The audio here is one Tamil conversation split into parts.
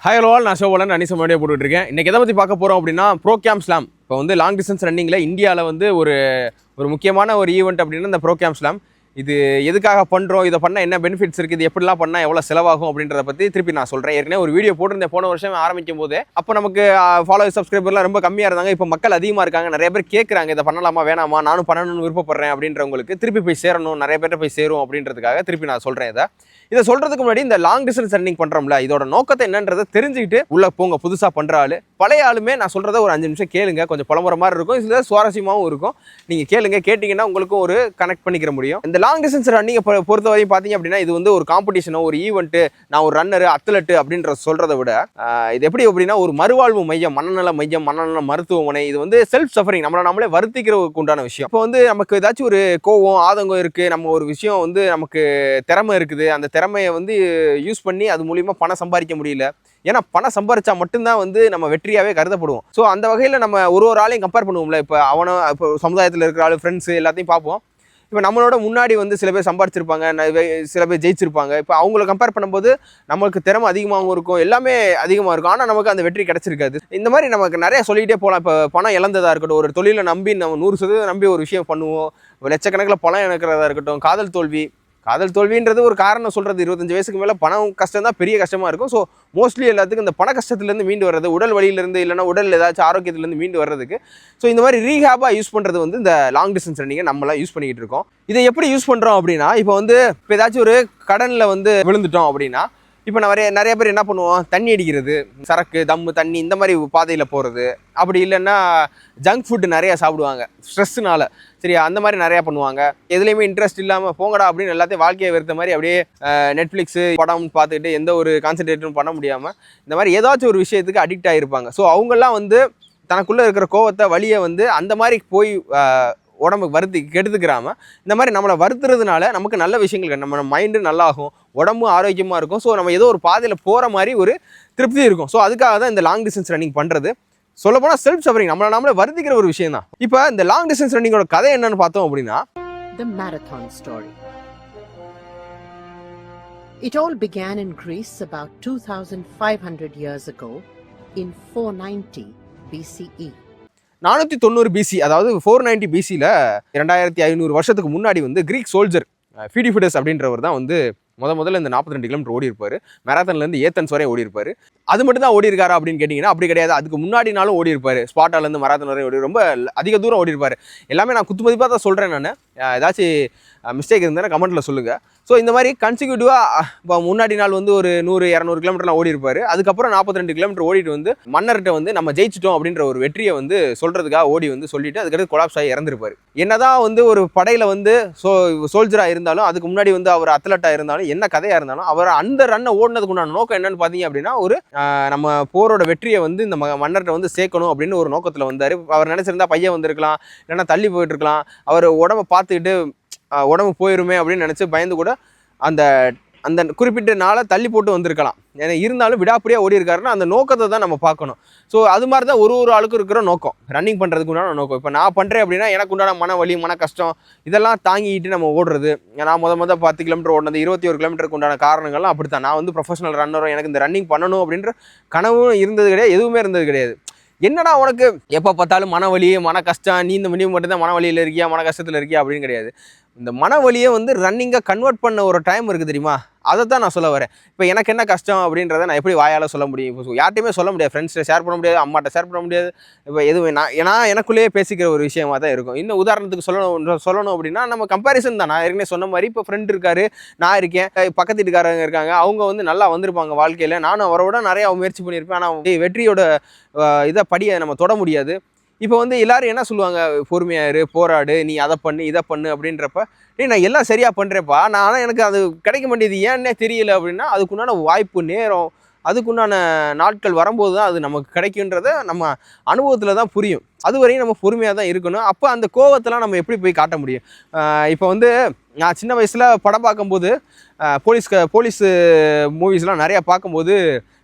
ஹாய் ஆல், நான் ஷோவலன் அனிச வீடியோ போட்டுருக்கேன். இன்றைக்கி எதை பற்றி பார்க்க போகிறோம் அப்படின்னா ப்ரோகேம் ஸ்லாம். இப்போ வந்து லாங் டிஸ்டன்ஸ் ரன்னிங்கில் இந்தியாவில் வந்து ஒரு முக்கியமான ஒரு ஈவெண்ட் அப்படின்னா இந்த ப்ரோகேம் ஸ்லாம். இது எதுக்காக பண்ணுறோம், இதை பண்ணால் என்ன பெனிஃபிட்ஸ் இருக்குது, இது எப்படிலாம் பண்ணால் எவ்வளோ செலவாகும் அப்படின்றத பற்றி திருப்பி நான் சொல்கிறேன். ஏற்கனவே ஒரு வீடியோ போட்டிருந்தேன் போன வருஷம் ஆரம்பிக்கும் போது. அப்போ நமக்கு ஃபாலோவர் சப்ஸ்கிரைபர்லாம் ரொம்ப கம்மியாக இருந்தாங்க. இப்போ மக்கள் அதிகமாக இருக்காங்க. நிறைய பேர் கேட்குறாங்க இதை பண்ணலாமா வேணாமா, நானும் பண்ணணும்னு விருப்பப்படுறேன் அப்படின்றவங்களுக்கு திருப்பி போய் சேரணும், நிறைய பேர்ட்ட போய் சேரும் அப்படின்றதுக்காக திருப்பி நான் சொல்கிறேன். இதை சொல்கிறதுக்கு முன்னாடி இந்த லாங் டிஸ்டன்ஸ் ரன்னிங் பண்ணுறோம்ல, இதோட நோக்கத்தை என்னன்றதை தெரிஞ்சுக்கிட்டு உள்ளே போங்க. புதுசாக பண்ணுற ஆள், பழைய ஆளுமே நான் சொல்கிறத ஒரு 5 நிமிஷம் கேளுங்க. கொஞ்சம் புலம்புற மாதிரி இருக்கும், இதில் சுவாரஸ்யமாகவும் இருக்கும். நீங்கள் கேட்டிங்கன்னா உங்களுக்கும் ஒரு கனெக்ட் பண்ணிக்கிற முடியும். இந்த லாங் டிஸ்டன்ஸ் ரன்னிங்கை பொறுத்த வரையும் பார்த்தீங்க அப்படின்னா இது வந்து ஒரு காம்படிஷனோ ஒரு ஈவெண்ட்டு, நான் ஒரு ரன்னர் அத்லெட்டு அப்படின்ற சொல்கிறத விட இது எப்படி அப்படின்னா ஒரு மறுவாழ்வு மையம், மனநல மருத்துவமனை. இது வந்து செல்ஃப் சஃபரிங், நம்மளே வருத்திக்கிறதுக்கு உண்டான விஷயம். இப்போ வந்து நமக்கு ஏதாச்சும் ஒரு கோவம் ஆதங்கம் இருக்குது, நம்ம ஒரு விஷயம் வந்து நமக்கு திறமை இருக்குது, அந்த திறமையை வந்து யூஸ் பண்ணி அது மூலிமா பணம் சம்பாதிக்க முடியல. ஏன்னா பணம் சம்பாரிச்சா மட்டும்தான் வந்து நம்ம வெற்றியாகவே கருதப்படுவோம். ஸோ அந்த வகையில் நம்ம ஒரு ஆளையும் கம்பேர் பண்ணுவோம்ல. இப்போ சமுதாயத்தில் இருக்கிற ஆள், ஃப்ரெண்ட்ஸு எல்லாத்தையும் பார்ப்போம். இப்போ நம்மளோட முன்னாடி வந்து சில பேர் சம்பாரிச்சிருப்பாங்க, சில பேர் ஜெயிச்சிருப்பாங்க. இப்போ அவங்கள கம்பேர் பண்ணும்போது நம்மளுக்கு திறமை அதிகமாகவும் இருக்கும், எல்லாமே அதிகமாக இருக்கும். ஆனால் நமக்கு அந்த வெற்றி கிடச்சிருக்காது. இந்த மாதிரி நமக்கு நிறைய சொல்லிகிட்டே போகலாம். இப்போ பணம் இழந்ததாக இருக்கட்டும், ஒரு தொழிலை நம்பி நம்ம 100% நம்பி ஒரு விஷயம் பண்ணுவோம், லட்சக்கணக்கில் பணம் இழக்கிறதா இருக்கட்டும், காதல் தோல்வின்றது ஒரு காரணம் சொல்கிறது. 25 வயசுக்கு மேலே பணம் கஷ்டம் தான் பெரிய கஷ்டமாக இருக்கும். ஸோ மோஸ்ட்லி எல்லாத்துக்கும் இந்த பண கஷ்டத்துலேருந்து மீண்டு வர்றது, உடல் வலியிலேருந்து இல்லைனா உடல் ஏதாச்சும் ஆரோக்கியத்துலேருந்து மீண்டு வர்றதுக்கு ஸோ இந்த மாதிரி ரீஹாபாக யூஸ் பண்ணுறது வந்து இந்த லாங் டிஸ்டன்ஸ் ரன்னிங்கை நம்மளாம் யூஸ் பண்ணிக்கிட்டு இருக்கோம். இதை எப்படி யூஸ் பண்ணுறோம் அப்படின்னா, இப்போ ஏதாச்சும் ஒரு கடனில் விழுந்துட்டோம் அப்படின்னா, இப்போ நிறைய பேர் என்ன பண்ணுவோம், தண்ணி அடிக்கிறது, சரக்கு தம்மு தண்ணி இந்த மாதிரி பாதையில் போகிறது. அப்படி இல்லைன்னா ஜங்க் ஃபுட்டு நிறையா சாப்பிடுவாங்க ஸ்ட்ரெஸ்ஸுனால. சரியா, அந்த மாதிரி நிறையா பண்ணுவாங்க. எதுலேயுமே இன்ட்ரெஸ்ட் இல்லாமல் போங்கடா அப்படின்னு எல்லாத்தையும் வாழ்க்கையை வெறுத்த மாதிரி அப்படியே நெட்ஃப்ளிக்ஸு படம் பார்த்துக்கிட்டு எந்த ஒரு கான்சன்ட்ரேட்டும் பண்ண முடியாமல் இந்த மாதிரி ஏதாச்சும் ஒரு விஷயத்துக்கு அடிக்ட் ஆகிருப்பாங்க. ஸோ அவங்கெல்லாம் தனக்குள்ளே இருக்கிற கோவத்தை வலியை அந்த மாதிரி போய் உடம்புக்கு வருத்தி கெடுத்துக்கிறாமல் இந்த மாதிரி நம்மளை வருத்துறதுனால நமக்கு நல்ல விஷயங்கள், நம்ம மைண்டு நல்லாகும், உடம்பும் ஆரோக்கியமாக இருக்கும். ஸோ நம்ம ஏதோ ஒரு பாதையில் போகிற மாதிரி ஒரு திருப்தி இருக்கும். ஸோ அதுக்காக தான் இந்த லாங் டிஸ்டன்ஸ் ரன்னிங் பண்ணுறது. சொல்லப்போனால் செல்ஃப் சஃபரிங், நம்மளை வருத்திக்கிற ஒரு விஷயம் தான். இப்போ இந்த லாங் டிஸ்டன்ஸ் ரன்னிங்கோட கதை என்னன்னு பார்த்தோம் அப்படின்னா, The marathon story. It all began in Greece about 2500 years ago in 490 BCE. 490 BC, அதாவது 490 BCயில் 2500 வருஷத்துக்கு முன்னாடி கிரீக் சோல்ஜர் ஃபீடிஃபிடஸ் அப்படின்றவர் தான் முதல்ல இந்த 42 கிலோமீட்டர் ஓடி இருப்பார். மேரத்தான்லேருந்து ஏத்தன்ஸ் வரை ஓடி இருப்பார். அது மட்டும் தான் ஓடி இருக்காரா அப்படின்னு கேட்டிங்கன்னா அப்படி கிடையாது. அதுக்கு முன்னாடி நாளும் ஓடி இருப்பார். ஸ்பாட்டாலேருந்து மராத்தான் வரை ரொம்ப அதிக தூரம் ஓடி இருப்பார். எல்லாமே நான் குத்து மதிப்பாக தான் சொல்கிறேன். நான் ஏதாச்சும் மிஸ்டேக் இருந்தால் கமெண்ட்டில் சொல்லுங்கள். ஸோ இந்த மாதிரி கன்சிக்யூட்டிவாக இப்போ முன்னாடி நாள் ஒரு 100-200 கிலோமீட்டர்லாம் ஓடி இருப்பார். அதுக்கப்புறம் 42 கிலோமீட்டர் ஓடிட்டு மன்னர்கிட்ட நம்ம ஜெயிச்சிட்டோம் அப்படின்ற ஒரு வெற்றியை சொல்கிறதுக்காக ஓடி சொல்லிட்டு அதுக்கடுத்து கொலாப்ஸ் ஆகி இறந்துருப்பார். என்னதான் ஒரு படையில் சோல்ஜராக இருந்தாலும், அதுக்கு முன்னாடி அவர் அத்லட்டாக இருந்தாலும், என்ன கதையாக இருந்தாலும், அவர் அந்த ரன்னை ஓடினதுக்கு உண்டான நோக்கம் என்னன்னு பார்த்தீங்க அப்படின்னா நம்ம போரோட வெற்றியை இந்த மன்னர்கிட்ட சேர்க்கணும் அப்படின்னு ஒரு நோக்கத்தில் வந்தார். அவர் நினச்சிருந்தா பையன் வந்திருக்கலாம், இல்லைன்னா தள்ளி போயிட்டு இருக்கலாம். அவர் உடம்பை பார்த்துக்கிட்டு உடம்பு போயிருமே அப்படின்னு நினச்சி பயந்து கூட அந்த அந்த குறிப்பிட்ட நாளை தள்ளி போட்டு வந்திருக்கலாம். ஏன்னா இருந்தாலும் விடாப்படியாக ஓடி இருக்காருன்னா அந்த நோக்கத்தை தான் நம்ம பார்க்கணும். ஸோ அது மாதிரி தான் ஒரு ஆளுக்கும் இருக்கிற நோக்கம், ரன்னிங் பண்ணுறதுக்கு உண்டான நோக்கம். இப்போ நான் பண்ணுறேன் அப்படின்னா எனக்கு உண்டான மன வலி, மன கஷ்டம் இதெல்லாம் தாங்கிட்டு நம்ம ஓடுறது. நான் மொதல் 10 கிலோமீட்டர் ஓடினது, 21 கிலோமீட்டருக்கு உண்டான காரணங்கள்லாம் அப்படி தான். நான் ப்ரொஃபஷனல் ரன்னரும், எனக்கு இந்த ரன்னிங் பண்ணணும் அப்படின்ற கனவும் இருந்தது கிடையாது, எதுவுமே இருந்தது கிடையாது. என்னடா உனக்கு எப்போ பார்த்தாலும் மனவலி, மன கஷ்டம், நீ இந்த மணி மட்டும்தான் மன வலியில் இருக்கியா, மன கஷ்டத்தில் இருக்கியா அப்படின்னு கிடையாது. இந்த மனவலியை ரன்னிங்காக கன்வெர்ட் பண்ண ஒரு டைம் இருக்குது தெரியுமா, அதை தான் நான் சொல்ல வரேன். இப்போ எனக்கு என்ன கஷ்டம் அப்படின்றத நான் எப்படி வாயால் சொல்ல முடியும்? இப்போ யார்ட்டையுமே சொல்ல முடியாது, ஃப்ரெண்ட்ஸ்கிட்ட ஷேர் பண்ண முடியாது, அம்மாட்ட ஷேர் பண்ண முடியாது. இப்போ எதுவும் நான் எனக்குள்ளேயே பேசிக்கிற ஒரு விஷயமாக தான் இருக்கும். இன்னும் உதாரணத்துக்கு சொல்லணும் அப்படின்னா நம்ம கம்பேரிசன் தான். நான் ஏற்கனவே சொன்ன மாதிரி இப்போ ஃப்ரெண்ட் இருக்காரு, நான் இருக்கேன், பக்கத்து வீட்டுக்காரங்க இருக்காங்க, அவங்க நல்லா வந்திருப்பாங்க வாழ்க்கையில். நானும் அவரோட நிறையா முயற்சி பண்ணியிருப்பேன். ஆனால் வெற்றியோட இதை படியை நம்ம தொட முடியாது. இப்போ எல்லாரும் என்ன சொல்லுவாங்க, பொறுமையாரு, போராடு, நீ அதை பண்ணு இதை பண்ணு அப்படின்றப்ப நான் எல்லாம் சரியாக பண்ணுறேப்பா, ஆனால் எனக்கு அது கிடைக்க மாட்டேது, ஏன்னே தெரியல அப்படின்னா அதுக்குண்டான வாய்ப்பு, நேரம், அதுக்குண்டான நாட்கள் வரும்போது தான் அது நமக்கு கிடைக்குன்றத நம்ம அனுபவத்தில் தான் புரியும். அதுவரையும் நம்ம பொறுமையாக தான் இருக்கணும். அப்போ அந்த கோவத்தெல்லாம் நம்ம எப்படி போய் காட்ட முடியும்? இப்போ நான் சின்ன வயசில் படம் பார்க்கும்போது போலீஸ் மூவிஸ்லாம் நிறையா பார்க்கும்போது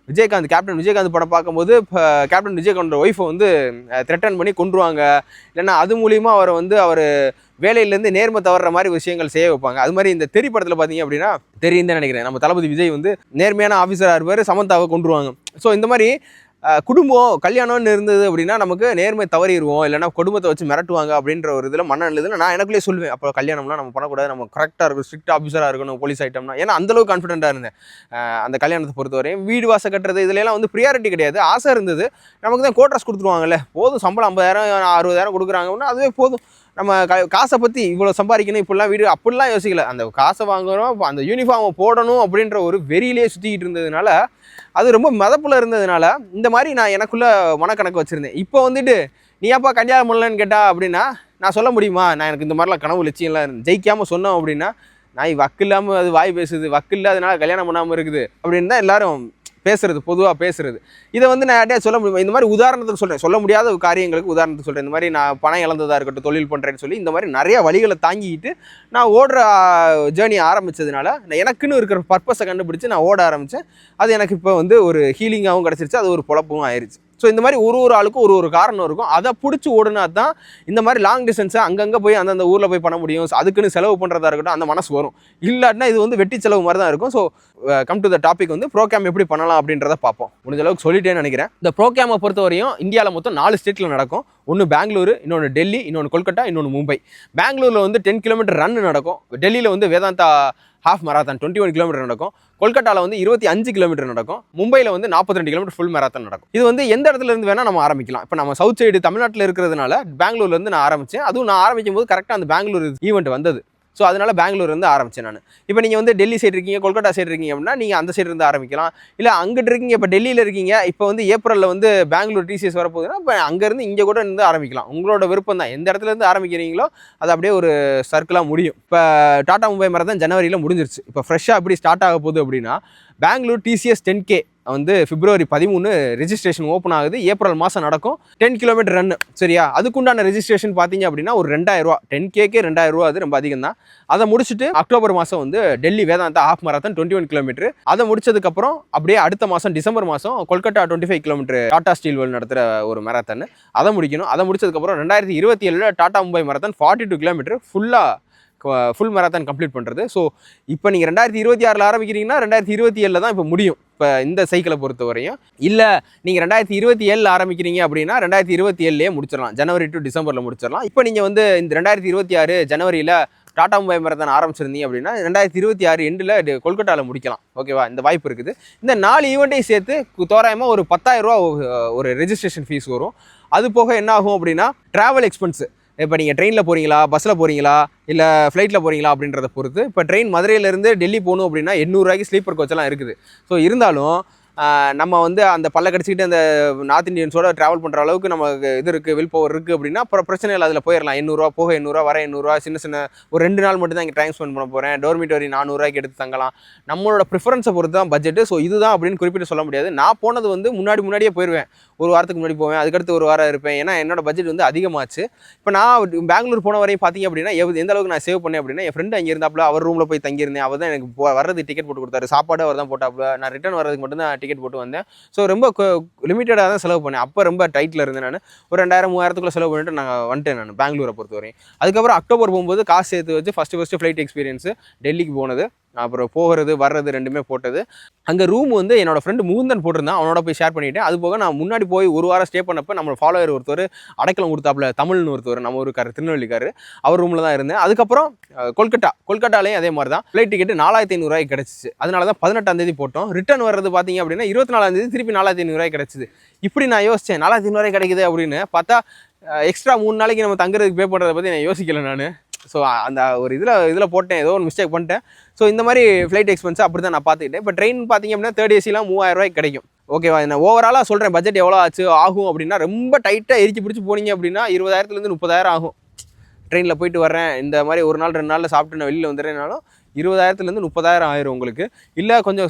கேப்டன் விஜயகாந்த் படம் பார்க்கும்போது கேப்டன் விஜயகாந்தோட ஒய்ஃபை த்ரெட்டன் பண்ணி கொண்டுருவாங்க. இல்லைன்னா அது மூலிமா அவரை அவர் வேலையிலேருந்து நேர்மை தவறுற மாதிரி விஷயங்கள் செய்ய வைப்பாங்க. அது மாதிரி இந்த தெரி படத்தில் பார்த்தீங்க அப்படின்னா தெரியும் தான் நினைக்கிறேன், நம்ம தளபதி விஜய் நேர்மையான ஆஃபீஸராக இருப்பார், சமந்தாவை கொண்டுருவாங்க. ஸோ இந்த மாதிரி குடும்பம் கல்யாணம்னு இருந்தது அப்படின்னா நமக்கு நேர்மை தவறிடுவோம், இல்லைனா குடும்பத்தை வச்சு மிரட்டுவாங்க அப்படின்ற ஒரு இதில் மனநிலையில் நான் எனக்குள்ளே சொல்லுவேன், அப்போ கல்யாணம்லாம் நம்ம பண்ணக்கூடாது, நம்ம கரெக்டாக இருக்கும், ஸ்ட்ரிக்ட் ஆஃபீஸராக இருக்கணும் போலீஸ் ஐட்டம்னா. ஏன்னா அந்தளவுக்கு கான்ஃபிடென்ட்டாக இருந்தேன் அந்த கல்யாணத்தை பொறுத்தவரையும். வீடு வாசல் கட்டுறது இதுலலாம் வந்து ப்ரியாரிட்டி கிடையாது, ஆசை இருந்தது. நமக்கு தான் கோட்ரஸ் கொடுத்துருவாங்கல்ல, போதும் சம்பளம் 50,000 60,000 கொடுக்குறாங்க அப்படின்னா அதுவே போதும். நம்ம காசை பற்றி இவ்வளோ சம்பாதிக்கணும் இப்படிலாம் வீடு அப்படிலாம் யோசிக்கல. அந்த காசை வாங்குகிறோம், அந்த யூனிஃபார்மை போடணும் அப்படின்ற ஒரு வெறியிலே சுற்றிக்கிட்டு இருந்ததுனால, அது ரொம்ப மதப்பில் இருந்ததுனால இந்த மாதிரி நான் எனக்குள்ளே மனக்கணக்கு வச்சுருந்தேன். இப்போ வந்துட்டு நீ ஏப்பா கல்யாணம் பண்ணலன்னு கேட்டா அப்படின்னா நான் சொல்ல முடியுமா? நான் எனக்கு இந்த மாதிரிலாம் கனவு லட்சியம்லாம் ஜெயிக்காமல் சொன்னோம் அப்படின்னா, நான் வக்கு இல்லாமல் அது வாய் பேசுது, வக்கு இல்லாதனால கல்யாணம் பண்ணாமல் இருக்குது அப்படின்னு தான் எல்லாரும் பேசுறது, பொதுவாக பேசுறது. இதை வந்து நான் யார்ட்டையா சொல்ல முடியுமா? இந்த மாதிரி உதாரணத்துக்கு சொல்கிறேன், சொல்ல முடியாத காரியங்களுக்கு உதாரணத்துக்கு சொல்கிறேன். இந்த மாதிரி நான் பணம் இழந்ததாக இருக்கட்டும், தொழில் பண்ணுறேன்னு சொல்லி இந்த மாதிரி நிறைய வழிகளை தாங்கிக்கிட்டு நான் ஓடுற ஜேர்னி ஆரம்பித்ததுனால எனக்குன்னு இருக்கிற பர்பஸை கண்டுபிடிச்சி நான் ஓட ஆரம்பித்தேன். அது எனக்கு இப்போ வந்து ஒரு ஹீலிங்காகவும் கிடச்சிருச்சு, அது ஒரு பொழப்பும் ஆயிடுச்சு. ஸோ இந்த மாதிரி ஒரு ஆளுக்கும் ஒரு காரணம் இருக்கும், அதை பிடிச்சி ஓடுனா தான் இந்த மாதிரி லாங் டிஸ்டன்ஸை அங்கங்கே போய் அந்தந்த ஊரில் போய் பண்ண முடியும். அதுக்குன்னு செலவு பண்ணுறதா இருக்கட்டும், அந்த மனசு வரும். இல்லாட்டினா இது வந்து வெட்டி செலவு மாதிரி தான் இருக்கும். So come to the topic வந்து ப்ரோகேம் எப்படி பண்ணலாம் அப்படின்றத பார்ப்போம். முடிஞ்ச அளவுக்கு சொல்லிட்டேன்னு நினைக்கிறேன். இந்த ப்ரோகேமை பொறுத்த வரையும் இந்தியாவில் மொத்தம் 4 ஸ்டேட்டில் நடக்கும். ஒன்று பெங்களூரு, இன்னொன்று டெல்லி, இன்னொன்று கொல்கட்டா, இன்னொன்று மும்பை. பெங்களூரில் வந்து 10 கிலோமீட்டர் ரன் நடக்கும். டெல்லியில் வந்து வேதாந்தா ஹாஃப் மராத்தான் 21 கிலோமீட்டர் நடக்கும். கொல்கட்டாவில் வந்து 25 கிலோமீட்டர் நடக்கும். மும்பையில் வந்து 42 கிலோமீட்டர் ஃபுல் மேரத்தான் நடக்கும். இது வந்து எந்த இடத்துல இருந்து வேணால் நம்ம ஆரம்பிக்கலாம். இப்போ நம்ம சவுத் சைடு தமிழ்நாட்டில் இருக்கிறதுனால பெங்களூர்லேருந்து நான் ஆரம்பித்தேன். அதுவும் நான் ஆரம்பிக்கும் போது கரெக்டாக அந்த பெங்களூர் ஈவெண்ட் வந்தது. ஸோ அதனால் பெங்களூர் வந்து ஆரம்பித்தேன் நான். இப்போ நீங்கள் வந்து டெல்லி சைடு இருக்கீங்க, கொல்கட்டா சைடு இருக்கீங்க அப்படின்னா நீங்கள் அந்த சைடு இருந்து ஆரம்பிக்கலாம். இல்லை அங்கிட்டு இருக்கீங்க, இப்போ டெல்லியில் இருக்கீங்க, இப்போ வந்து ஏப்ரலில் வந்து பெங்களூர் டிசிஎஸ் வரப்போகுதுன்னா இப்போ அங்கேருந்து இங்கே கூட இருந்து ஆரம்பிக்கலாம். உங்களோட விருப்பம் தான், எந்த இடத்துல இருந்து ஆரம்பிக்கிறீங்களோ அது அப்படியே ஒரு சர்க்கிளாக முடியும். இப்போ டாடா மும்பை மராத்தான் ஜனவரியில் முடிஞ்சிருச்சு. இப்போ ஃப்ரெஷ்ஷாக எப்படி ஸ்டார்ட் ஆக போகுது அப்படின்னா, பெங்களூர் டிசிஎஸ் 10K வந்து பிப்ரவரி 13 ரெஜிஸ்ட்ரேஷன் ஓப்பன் ஆகுது. ஏப்ரல் மாதம் நடக்கும். 10 கிலோமீட்டர் ரன், சரியா? அதுக்குண்டான ரெஜிஸ்ட்ரேஷன் பார்த்தீங்க அப்படின்னா ஒரு 2000 10Kக்கு 2000 அது ரொம்ப அதிகம் தான். அதை முடிச்சுட்டு அக்டோபர் மாதம் வந்து Delhi Vedanta half marathon 21 kilometre. அதை முடிச்சதுக்கப்புறம் அப்படியே அடுத்த மாதம் டிசம்பர் மாதம் Kolkata 25 kilometre Tata steel world நடத்துகிற ஒரு மேரத்தான், அதை முடிக்கணும். அதை முடிச்சதுக்கப்புறம் 2027 Tata Mumbai marathon 42 kilometre full marathon complete பண்ணுறது. ஸோ இப்போ நீங்கள் 2026 ஆரம்பிக்கிறீங்கன்னா 2027 தான் இப்போ முடியும். இப்போ இந்த சைக்கிளை பொறுத்த வரையும். இல்லை நீங்கள் 2027 ஆரம்பிக்கிறீங்க அப்படின்னா 2027 முடிச்சிடலாம், ஜனவரி டு டிசம்பரில் முடிச்சிடலாம். இப்போ நீங்கள் வந்து இந்த 2026 ஜனவரியில் டாடா மும்பை மராத்தான் ஆரம்பிச்சிருந்தீங்க அப்படின்னா 2026 எண்டில் கொல்கட்டாவில் முடிக்கலாம். ஓகேவா? இந்த வாய்ப்பு இருக்குது. இந்த 4 ஈவெண்ட்டையும் சேர்த்து தோராயமாக ஒரு 10,000 ஒரு ரெஜிஸ்ட்ரேஷன் ஃபீஸ் வரும். அது போக என்ன ஆகும் அப்படின்னா ட்ராவல் எக்ஸ்பென்ஸு, இப்போ நீங்கள் ட்ரெயினில் போகிறீங்களா, பஸ்ஸில் போகிறீங்களா, இல்லை ஃப்ளைட்டில் போகிறீங்களா அப்படின்றத பொறுத்து. இப்போ ட்ரெயின் மதுரையிலேருந்து டெல்லி போகணும் அப்படின்னா 800 ரூபாய்க்கு ஸ்லீப்பர் கோச்செல்லாம் இருக்குது. ஸோ இருந்தாலும் நம்ம வந்து அந்த பல்ல கடிச்சிக்கிட்டு அந்த நார்த் இந்தியன்ஸோட ட்ராவல் பண்ணுற அளவுக்கு நமக்கு இது இருக்குது, வில் பவர் இருக்குது அப்படின்னா அப்புறம் பிரச்சனை இல்லை, அதில் போயிடலாம். 800 போக 800, வர 800, சின்ன ஒரு 2 நாள் மட்டும் தான் இங்கே டைம் ஸ்பெண்ட் பண்ண போகிறேன், டோர்மிட்டரி 400 எடுத்து தங்கலாம். நம்மளோட ப்ரிஃபரன்ஸை பொறுத்து தான் பட்ஜெட்டு. ஸோ இதுதான் அப்படின்னு குறிப்பிட்டு சொல்ல முடியாது. நான் போனது வந்து முன்னாடியே போயிடுவேன், ஒரு வாரத்துக்கு முன்னாடி போவேன், அதுக்கடுத்து ஒரு வாரம் இருப்பேன். ஏன்னா என்னோட பட்ஜெட் வந்து அதிகமாச்சு. இப்போ நான் பெங்களூர் போன வரையும் பார்த்தீங்க அப்படின்னா எந்த அளவுக்கு நான் சேவ் பண்ணேன் அப்படின்னா, என் ஃப்ரெண்டு அங்கே இருந்தாப்புல, அவர் ரூமில் போய் தங்கியிருந்தேன். அவர் தான் எனக்கு வர்றது டிக்கெட் போட்டு கொடுத்தாரு, சாப்பாடு அவர் தான் போட்டாப்புல, நான் ரிட்டர்ன் வர்றதுக்கு மட்டும் தான் டிக்கெட் போட்டு வந்தேன். ஸோ ரொம்ப லிமிட்டடாக தான் செலவு பண்ணேன். அப்போ ரொம்ப டைட்டில் இருந்தேன் நான். ஒரு 2000-3000 செலவு பண்ணிட்டு நான் வந்துட்டேன் நான் பெங்களூரை பொறுத்தவரையும். அதுக்கப்புறம் அக்டோபர் போகும்போது காசு சேர்த்து வச்சு ஃபஸ்ட்டு ஃப்ளைட் எக்ஸ்பீரியன்ஸு டெல்லிக்கு போனது, அப்புறம் போகிறது வர்றது 2மே போட்டது. அங்கே ரூம் வந்து என்னோட ஃப்ரெண்டு முகுந்தன் போட்டிருந்தான், அவனோட போய் ஷேர் பண்ணிவிட்டேன். அது போக நான் முன்னாடி போய் ஒரு வாரம் ஸ்டே பண்ணப்போ நம்ம ஃபாலோவர் ஒருத்தர் அடைக்கலம் கொடுத்தாப்புல, தமிழ்னு ஒருத்தர், நம்ம ஊருக்கார், திருநெல்வேலிக்கார், அவர் ரூமில் தான் இருந்தேன். அதுக்கப்புறம் கொல்கட்டாலேயும் அதே மாதிரி தான் ஃப்ளைட் டிக்கெட்டு 4500 கிடச்சிச்சு. அதனால தான் 18ஆம் தேதி போட்டோம். ரிட்டர்ன் வர்றது பார்த்தீங்க அப்படின்னா 24ஆம் தேதி திருப்பி 4500 கிடச்சிது. இப்படி நான் யோசித்தேன், 4500 கிடைக்குது அப்படின்னு பார்த்தா எக்ஸ்ட்ரா 3 நாளைக்கு நம்ம தங்குறதுக்கு பே பண்ணுறதை பற்றி நான் யோசிக்கலை நான். ஸோ அந்த ஒரு இதில் போட்டேன், ஏதோ ஒரு மிஸ்டேக் பண்ணிட்டேன். ஸோ இந்த மாதிரி ஃப்ளைட் எக்ஸ்பென்ஸ் அப்படி தான் நான் பார்த்துக்கிட்டேன். இப்போ ட்ரெயின் பார்த்தீங்க அப்படின்னா 3rd ஏசிலாம் 3000 கிடைக்கும். ஓகேவா? நான் ஓவராலாக சொல்கிறேன் பட்ஜெட் எவ்வளோ ஆகும் அப்படின்னா, ரொம்ப டைட்டாக எரிச்சு பிடிச்சி போனீங்க அப்படின்னா 20,000 30,000 ஆகும். ட்ரெயினில் போயிட்டு வரேன், இந்த மாதிரி ஒரு நாள் 2 நாளில் சாப்பிட்டு நான் வெளியில் வந்துடுறேனாலும் 20,000 30,000 ஆயிரும் உங்களுக்கு. இல்லை கொஞ்சம்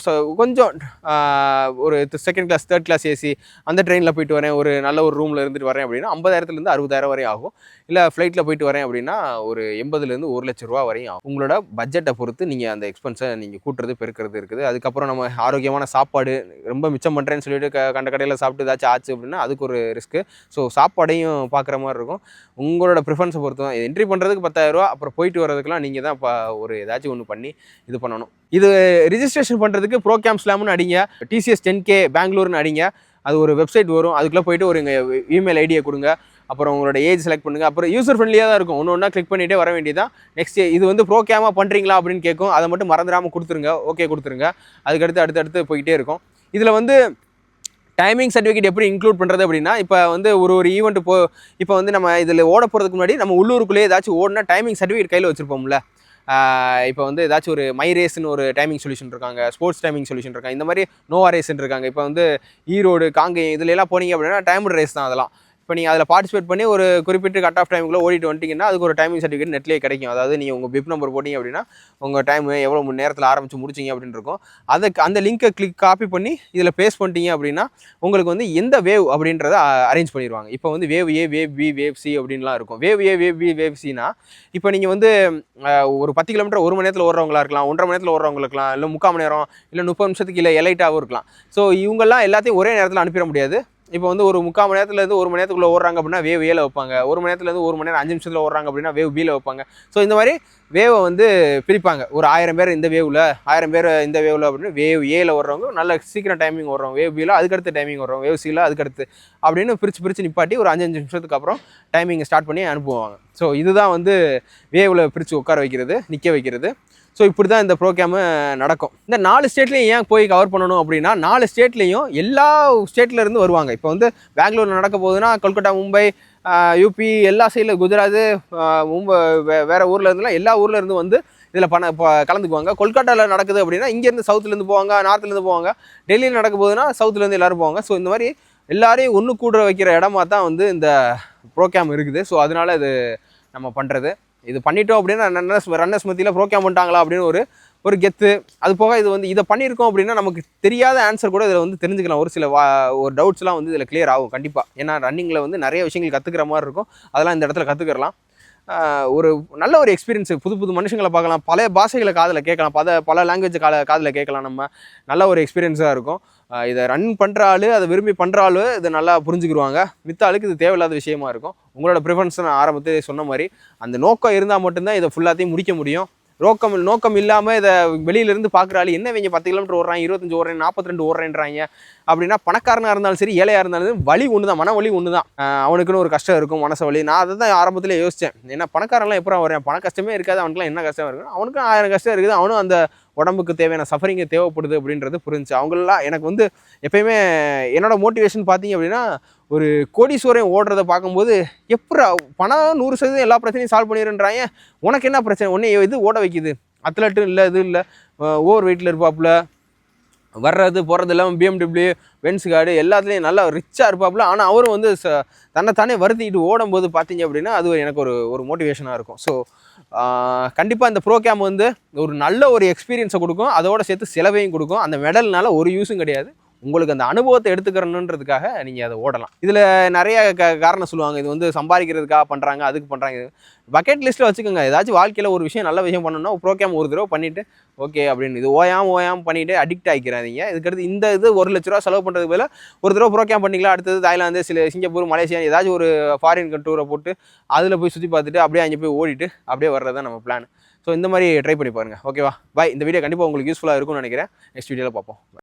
ஒரு second class 3rd class AC அந்த ட்ரெயினில் போயிட்டு வரேன், ஒரு நல்ல ஒரு ரூமில் இருந்துட்டு வரேன் அப்படின்னா 50,000 60,000 வரையும் ஆகும். இல்லை ஃப்ளைட்டில் போயிட்டு வரேன் அப்படின்னா ஒரு 80,000 1 லட்ச ரூபா வரையும் ஆகும். உங்களோட பட்ஜெட்டை பொறுத்து நீங்கள் அந்த எக்ஸ்பென்ஸை நீங்கள் கூட்டுறது பெருக்கிறது இருக்குது. அதுக்கப்புறம் நம்ம ஆரோக்கியமான சாப்பாடு ரொம்ப மிச்சம் பண்ணுறேன்னு சொல்லிட்டு கண்ட கடையில் சாப்பிட்டு ஏதாச்சும் ஆச்சு அப்படின்னா அதுக்கு ஒரு ரிஸ்க்கு. ஸோ சாப்பாடையும் பார்க்குற மாதிரி இருக்கும். உங்களோட ப்ரிஃபரன்ஸை பொறுத்து தான். என்ட்ரி பண்ணுறதுக்கு 10,000 ரூபா, அப்புறம் போயிட்டு வரதுக்குலாம் நீங்கள் தான் ஒரு ஏதாச்சும் ஒன்று பண்ணி இது பண்ணணும். இது ரிஜிஸ்ட்ரேஷன் பண்ணுறதுக்கு ப்ரோகேம் ஸ்லாம்னு அடிங்க, TCS 10K பெங்களூர்னு அடிங்க, அது ஒரு வெப்சைட் வரும். அதுக்குள்ளே போயிட்டு ஒரு இமெயில் ஐடியை கொடுங்க, அப்புறம் உங்களோட ஏஜ் செலக்ட் பண்ணுங்கள். அப்புறம் யூசர் ஃப்ரெண்ட்லியாக தான் இருக்கும், ஒன்று ஒன்றா கிளிக் பண்ணிகிட்டே வர வேண்டியதான். நெக்ஸ்ட் இது வந்து ப்ரோகேமாக பண்ணுறீங்களா அப்படின்னு கேட்கும், அதை மட்டும் மறந்துடாமல் கொடுத்துருங்க, ஓகே கொடுத்துருங்க. அதுக்கடுத்து அடுத்தடுத்து போய்கிட்டே இருக்கும். இதில் வந்து டைமிங் சர்டிஃபிகேட் எப்படி இன்க்ளூட் பண்ணுறது அப்படின்னா, இப்போ வந்து ஒரு ஈவெண்ட் இப்போ வந்து நம்ம இதில் ஓட போகிறதுக்கு முன்னாடி நம்ம உள்ளூருக்குள்ளேயே ஏதாச்சும் ஓடினா டைமிங் சர்டிஃபிகேட் கையில் வச்சுருப்போம்ல. இப்போ வந்து ஏதாச்சும் ஒரு மை ரேஸ்னு ஒரு டைமிங் சொல்யூஷன் இருக்காங்க, ஸ்போர்ட்ஸ் டைமிங் சொல்யூஷன் இருக்காங்க, இந்த மாதிரி நோவா ரேஸ்ன்னு இருக்காங்க. இப்போ வந்து ஈரோடு, காங்கேயம் இதுல எல்லாம் போனீங்க அப்படின்னா டைம்டு ரேஸ் தான் அதெல்லாம். இப்போ நீங்கள் அதில் பார்ட்டிசிபேட் பண்ணி ஒரு குறிப்பிட்ட கட் ஆஃப் டைமுக்குள்ளே ஓடிட்டு வந்துட்டிங்கன்னா அதுக்கு ஒரு டைமிங் சர்டிஃபிகேட் நெட்லேயே கிடைக்கும். அதாவது நீங்கள் உங்கள் பிப் நம்பர் போட்டிங்க அப்படின்னா உங்கள் டைம் எவ்வளோ மணி நேரத்தில் ஆரம்பித்து முடிச்சிங்க அப்படின்னு இருக்கும். அந்த லிங்கை காப்பி பண்ணி இதில் பேஸ்ட் பண்ணிட்டீங்க அப்படின்னா உங்களுக்கு வந்து எந்த வேவ் அப்படின்றத அரேஞ்ச் பண்ணிடுவாங்க. இப்போ வந்து wave A, wave B, wave C அப்படின்லாம் இருக்கும். Wave A, wave B, wave Cனா இப்போ நீங்கள் வந்து ஒரு 10 கிலோமீட்டர் 1 மணி நேரத்தில் ஓடுறவங்களா இருக்கலாம், 1.5 மணி நேரத்தில் ஓடுறவங்களா இருக்கலாம், இல்லை 3/4 மணி நேரம், இல்லை 30 நிமிஷத்துக்கு இல்லை எலைட்டாகவும் இருக்கலாம். ஸோ இவங்கெல்லாம் எல்லாத்தையும் ஒரே நேரத்தில் அனுப்பிட முடியாது. இப்போ வந்து ஒரு 3/4 மணி நேரத்துலேருந்து 1 மணி நேரத்துக்குள்ளே ஓடுறாங்க அப்படின்னா வேவ் ஏல வைப்பாங்க, 1 மணி நேரத்துலேருந்து 1 மணி நேரம் 5 நிமிஷத்தில் ஓடுறாங்க அப்படின்னா வேவ் பியில் வைப்பாங்க. ஸோ இந்த மாதிரி வேவை வந்து பிரிப்பாங்க. ஒரு 1000 பேர் இந்த வேவில், 1000 பேர் இந்த வேவில் அப்படின்னு வேவ் ஏல ஓடுறவங்க நல்ல சீக்கிரம் டைமிங் ஓடுறவங்க, வேவ் பியில் அதுக்கடுத்து டைமிங் ஓடுறவங்க, வேவ் சியில் அதுக்கடுத்து அப்படின்னு பிரித்து நிப்பாட்டி ஒரு 5 நிமிஷத்துக்கு அப்புறம் டைமிங் ஸ்டார்ட் பண்ணி அனுப்புவாங்க. ஸோ இதுதான் வந்து வேவில் பிரித்து உட்கார வைக்கிறது, நிற்க வைக்கிறது. ஸோ இப்படி தான் இந்த ப்ரோக்ராமு நடக்கும். இந்த 4 ஸ்டேட்லேயும் ஏன் போய் கவர் பண்ணணும் அப்படின்னா, 4 ஸ்டேட்லேயும் எல்லா ஸ்டேட்லேருந்து வருவாங்க. இப்போ வந்து பெங்களூரில் நடக்க போகுதுன்னா கொல்கட்டா, மும்பை, யூபி எல்லா சைடில், குஜராத், மும்பை, வேறு ஊரில் இருந்துலாம் எல்லா ஊரில் இருந்து வந்து இதில் கலந்துக்குவாங்க. கொல்கட்டாவில் நடக்குது அப்படின்னா இங்கேருந்து சவுத்துலேருந்து போவாங்க, நார்த்துலேருந்து போவாங்க. டெல்லியில் நடக்க போகுதுன்னா சவுத்துலேருந்து எல்லோரும் போவாங்க. ஸோ இந்த மாதிரி எல்லாரையும் ஒன்று கூட வைக்கிற இடமா தான் வந்து இந்த ப்ரோக்ராம் இருக்குது. ஸோ அதனால் இது நம்ம பண்ணுறது. இது பண்ணிட்டோம் அப்படின்னா ரன்னர்ஸ் மத்தியில் ப்ரோக்ராம் பண்ணிட்டாங்களா அப்படின்னு ஒரு கெத்து. அது போக இது வந்து இதை பண்ணியிருக்கோம் அப்படின்னா நமக்கு தெரியாத ஆன்சர் கூட இதில் வந்து தெரிஞ்சுக்கலாம். ஒரு சில ஒரு டவுட்ஸ்லாம் வந்து இதில் கிளியர் ஆகும் கண்டிப்பாக. ஏன்னா ரன்னிங்கில் வந்து நிறைய விஷயங்கள் கற்றுக்கிற மாதிரி இருக்கும், அதெல்லாம் இந்த இடத்துல கற்றுக்கலாம். ஒரு நல்ல ஒரு எக்ஸ்பீரியன்ஸு. புது மனுஷங்களை பார்க்கலாம், பல பாஷைகளை காதில் கேட்கலாம், பல லாங்குவேஜ் காதில் கேட்கலாம். நம்ம நல்ல ஒரு எக்ஸ்பீரியன்ஸாக இருக்கும். இதை ரன் பண்ணுற ஆள், அதை விரும்பி பண்ணுற ஆள் இதை நல்லா புரிஞ்சுக்கிடுவாங்க. மித்த ஆளுக்கு இது தேவையில்லாத விஷயமா இருக்கும். உங்களோட ப்ரிஃபரன்ஸ் நான் ஆரம்பத்திலே சொன்ன மாதிரி அந்த நோக்கம் இருந்தால் மட்டும்தான் இதை ஃபுல்லாத்தையும் முடிக்க முடியும். நோக்கம் இல்லாமல் இதை வெளியிலேருந்து பார்க்குற ஆள் என்ன இவங்க 10 கிலோமீட்டர் ஓடுறாங்க, 25 ஓடுறேன், 42 ஓடுறேன்றாங்க அப்படின்னா, பணக்காரனாக இருந்தாலும் சரி ஏழையாக இருந்தாலும் வழி ஒன்று தான், மன வலி ஒன்று தான். அவனுக்குன்னு ஒரு கஷ்டம் இருக்கும், மனசு வலி. நான் அதை தான் ஆரம்பத்தில் யோசித்தேன். ஏன்னா பணக்காரன்லாம் எப்போ வரேன், பண கஷ்டமே இருக்காது, அவனுக்குலாம் என்ன கஷ்டம் இருக்குது, அவனுக்கும் 1000 கஷ்டம் இருக்குது, அவனும் அந்த உடம்புக்கு தேவையான சஃபரிங்கு தேவைப்படுது அப்படின்றது புரிஞ்சு. அவங்களெலாம் எனக்கு வந்து எப்பயுமே என்னோடய மோட்டிவேஷன் பார்த்தீங்க அப்படின்னா, ஒரு கோடீஸ்வரன் ஓடுறத பார்க்கும்போது எப்படா பணம் 100% எல்லா பிரச்சனையும் சால்வ் பண்ணிடுன்றாங்க, உனக்கு என்ன பிரச்சனை, உடனே இது ஓட வைக்குது, அத்லட்டும் இல்லை, இது இல்லை, ஓவர் வெயிட்டில் இருப்பாப்புல, வர்றது போகிறது இல்லாமல் BMW, பென்ஸ் கார்டு எல்லாத்துலேயும் நல்லா ரிச்சாக இருப்பாப்புல. ஆனால் அவரும் வந்து தன்னைத்தானே வருத்திக்கிட்டு ஓடும்போது பார்த்தீங்க அப்படின்னா அது எனக்கு ஒரு மோட்டிவேஷனாக இருக்கும். ஸோ கண்டிப்பாக இந்த ப்ரோக்ராம் வந்து ஒரு நல்ல ஒரு எக்ஸ்பீரியன்ஸை கொடுக்கும், அதோடு சேர்த்து செலவையும் கொடுக்கும். அந்த மெடல்னால ஒரு யூஸும் கிடையாது, உங்களுக்கு அந்த அனுபவத்தை எடுத்துக்கிறணுன்றதுக்காக நீங்கள் அதை ஓடலாம். இதில் நிறைய காரணம் சொல்லுவாங்க, இது வந்து சம்பாதிக்கிறதுக்காக பண்ணுறாங்க, அதுக்கு பண்ணுறாங்க. பக்கெட் லிஸ்ட்டில் வச்சுக்கோங்க. ஏதாச்சும் வாழ்க்கையில் ஒரு விஷயம் நல்ல விஷயம் பண்ணணும்னா ப்ரோக்ராம் ஒரு தடவை பண்ணிவிட்டு ஓகே அப்படின்னு இது ஓயாமல் பண்ணிவிட்டு அடிக்ட் ஆகிக்கிறாதீங்க. இதுக்கடுத்து இந்த இது 1 லட்ச ரூபா செலவு பண்ணுறது போல ஒரு தடவை ப்ரோக்ராம் பண்ணிக்கலாம். அடுத்தது தாய்லாந்து, சிங்கப்பூர், மலேசியா ஏதாச்சும் ஒரு ஃபாரின் டூரை போட்டு அதில் போய் சுற்றி பார்த்துட்டு அப்படியே அங்கே போய் ஓடிட்டு அப்படியே வர்றது தான் நம்ம பிளான். ஸோ இந்த மாதிரி ட்ரை பண்ணி பாருங்கள். ஓகேவா, பாய். இந்த வீடியோ கண்டிப்பாக உங்களுக்கு யூஸ்ஃபுல்லாக இருக்கும்னு நினைக்கிறேன். நெக்ஸ்ட் வீடியோவில் பார்ப்போம்.